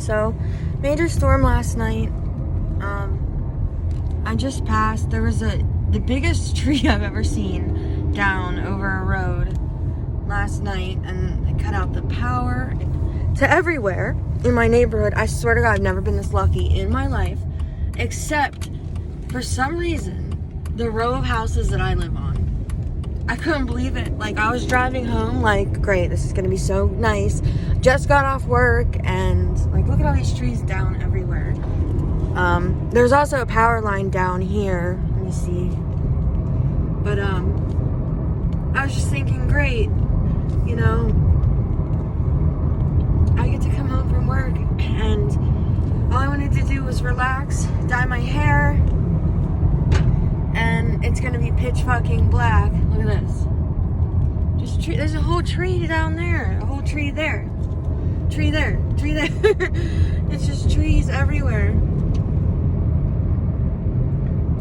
So, major storm last night. I just passed. There was the biggest tree I've ever seen down over a road last night, and it cut out the power to everywhere in my neighborhood. I swear to God, I've never been this lucky in my life, except for some reason, the row of houses that I live on. I couldn't believe it. Like, I was driving home, like, great, this is gonna be so nice. Just got off work, and like, look at all these trees down everywhere. There's also a power line down here. Let me see. But I was just thinking, great, you know, I get to come home from work, and all I wanted to do was relax, dye my hair, and it's gonna be pitch fucking black. Look at this. Just tree. There's a whole tree down there. A whole tree there. Tree there. Tree there. It's just trees everywhere.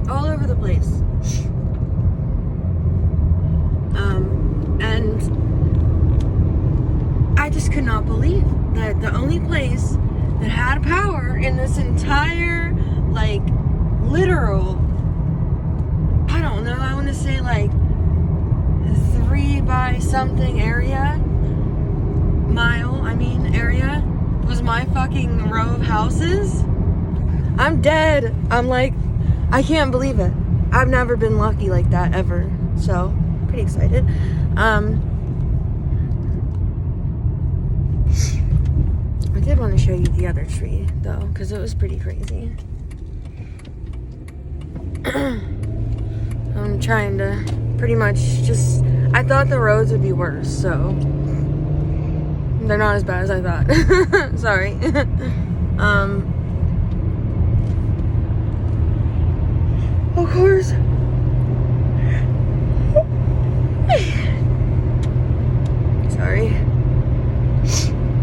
All over the place. And I just could not believe that the only place that had power in this entire, like, literal, I don't know, I want to say like 3 by something area, area, was my fucking row of houses. I'm dead. I'm like, I can't believe it. I've never been lucky like that ever. So, pretty excited. I did want to show you the other tree though, because it was pretty crazy. I'm trying to pretty much just, I thought the roads would be worse, so they're not as bad as I thought. Sorry. Of course. Sorry.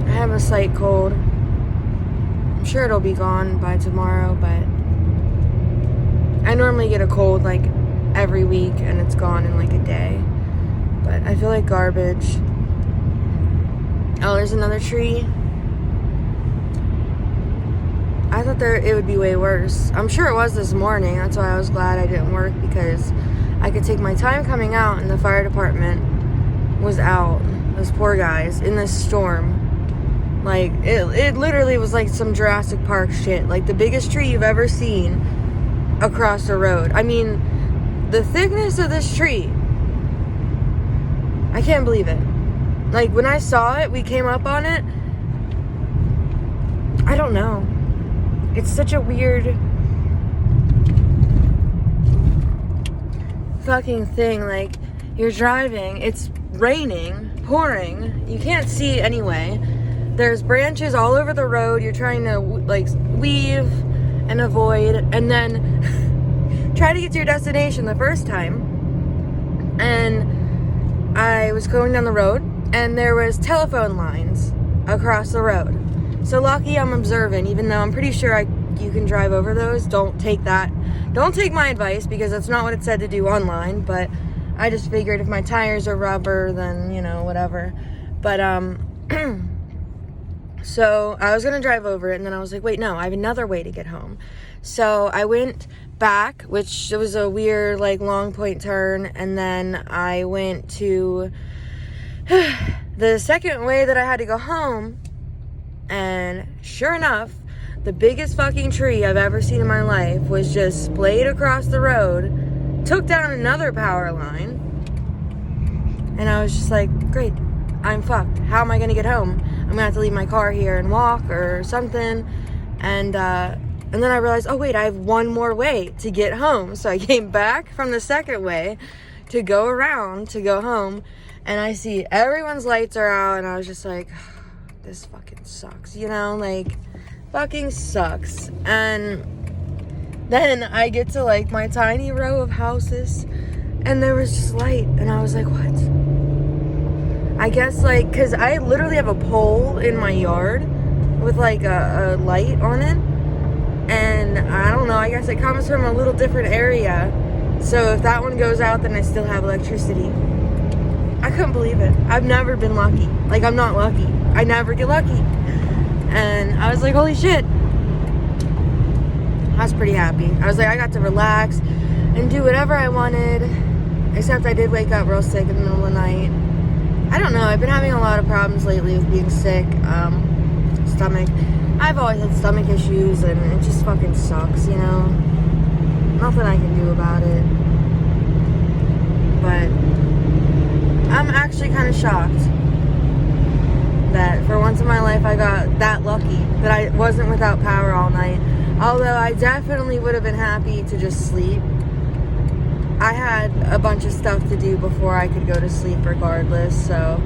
I have a slight cold. I'm sure it'll be gone by tomorrow, but I normally get a cold like every week and it's gone in like a day. But I feel like garbage. Oh, there's another tree. I thought it would be way worse. I'm sure it was this morning. That's why I was glad I didn't work, because I could take my time coming out, and the fire department was out. Those poor guys in this storm. Like, it literally was like some Jurassic Park shit. Like the biggest tree you've ever seen across the road. I mean, the thickness of this tree, I can't believe it. Like, when I saw it, we came up on it, I don't know. It's such a weird fucking thing. Like, you're driving, it's raining, pouring, you can't see anyway. There's branches all over the road. You're trying to, like, weave and avoid, and then try to get to your destination the first time. And I was going down the road, and there was telephone lines across the road. So lucky I'm observant, even though I'm pretty sure you can drive over those. Don't take that. Don't take my advice, because that's not what it said to do online. But I just figured if my tires are rubber, then, you know, whatever. But, so I was going to drive over it, and then I was like, wait, no, I have another way to get home. So I went back, which was a weird, like, long point turn, and then I went to the second way that I had to go home, and sure enough, the biggest fucking tree I've ever seen in my life was just splayed across the road, took down another power line, and I was just like, great, I'm fucked. How am I gonna get home? I'm gonna have to leave my car here and walk or something. And then I realized, oh wait, I have one more way to get home. So I came back from the second way to go around to go home, and I see everyone's lights are out, and I was just like, this fucking sucks, you know, like, fucking sucks. And then I get to, like, my tiny row of houses, and there was just light, and I was like, what? I guess, like, because I literally have a pole in my yard with, like, a light on it, and I don't know, I guess it comes from a little different area, so if that one goes out, then I still have electricity. I couldn't believe it. I've never been lucky. Like, I'm not lucky. I never get lucky. And I was like, holy shit. I was pretty happy. I was like, I got to relax and do whatever I wanted, except I did wake up real sick in the middle of the night. I don't know, I've been having a lot of problems lately with being sick. Stomach. I've always had stomach issues, and it just fucking sucks, you know? Nothing I can do about it. But I'm actually kind of shocked that for once in my life I got that lucky that I wasn't without power all night. Although I definitely would have been happy to just sleep. I had a bunch of stuff to do before I could go to sleep regardless, so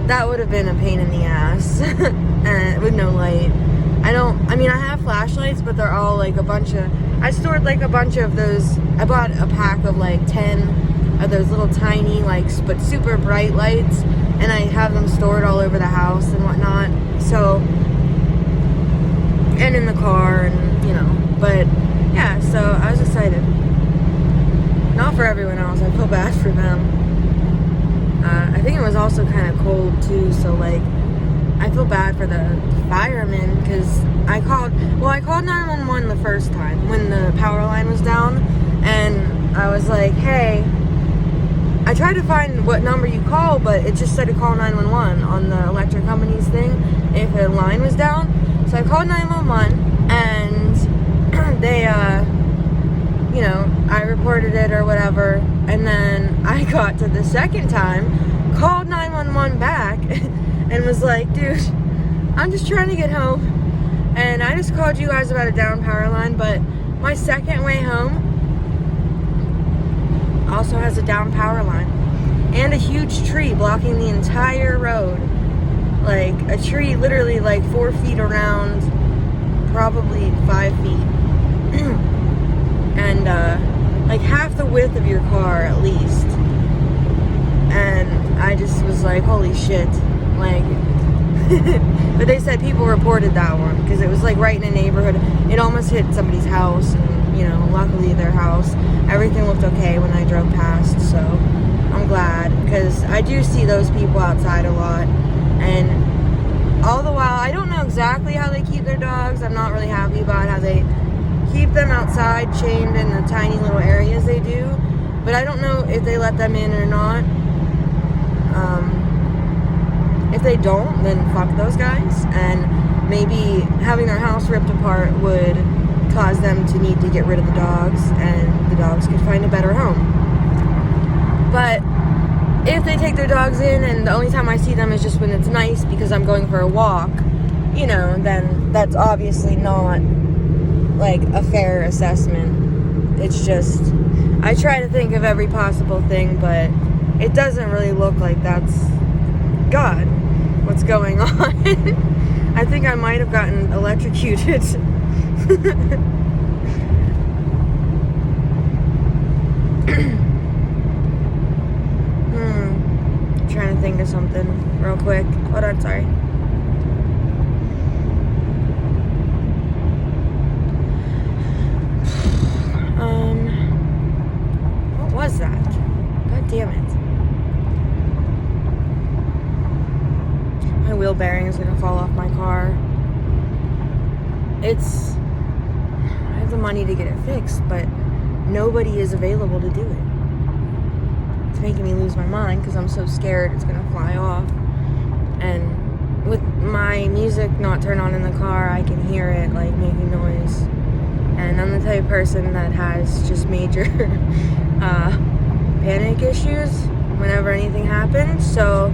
that would have been a pain in the ass. And with no light. I have flashlights, but they're all like a bunch of, I stored like a bunch of those, I bought a pack of like 10 of those little tiny like, but super bright lights, and I have them stored all over the house and whatnot, so, and in the car, and you know, but yeah, so I was excited. Not for everyone else, I feel bad for them. I think it was also kind of cold too, so like, I feel bad for the firemen, because I called 911 the first time when the power line was down, and I was like, hey, I tried to find what number you call, but it just said to call 911 on the electric company's thing if a line was down. So I called 911, and they, you know, I reported it or whatever, and then I got to the second time, called 911 back, and was like, dude, I'm just trying to get home, and I just called you guys about a down power line, but my second way home also has a down power line, and a huge tree blocking the entire road, like a tree literally like 4 feet around, probably 5 feet, and like half the width of your car at least. And I just was like, holy shit, like, but they said people reported that one because it was like right in a neighborhood. It almost hit somebody's house, and you know, luckily their house, everything looked okay when I drove past, so I'm glad, because I do see those people outside a lot, and all the while I don't know exactly how they keep their dogs. I'm not really happy about how they keep them outside chained in the tiny little areas they do, but I don't know if they let them in or not. If they don't, then fuck those guys, and maybe having their house ripped apart would cause them to need to get rid of the dogs, and the dogs could find a better home. But if they take their dogs in, and the only time I see them is just when it's nice because I'm going for a walk, you know, then that's obviously not like a fair assessment. It's just, I try to think of every possible thing, but it doesn't really look like that's God, what's going on. I think I might have gotten electrocuted. Trying to think of something real quick. Hold on, sorry. What was that? God damn it. My wheel bearing is gonna fall off my car. I have the money to get it fixed, but nobody is available to do it. It's making me lose my mind because I'm so scared it's gonna fly off. And with my music not turned on in the car, I can hear it like making noise. And I'm the type of person that has just major panic issues whenever anything happens, so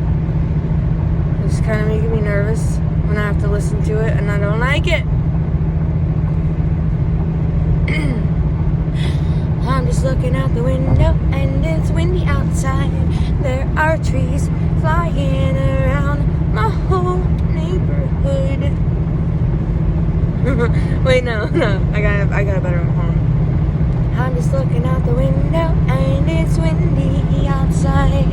it's kind of making me nervous when I have to listen to it, and I don't like it. I'm just looking out the window, and it's windy outside. There are trees flying around my whole neighborhood. Wait, no, I got a better one. I'm just looking out the window, and it's windy outside.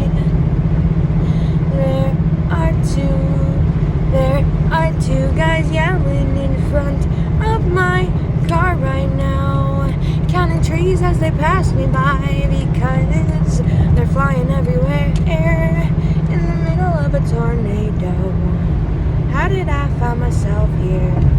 There are two guys yelling in front of my car right now, counting trees as they pass me by, because they're flying everywhere in the middle of a tornado. How did I find myself here?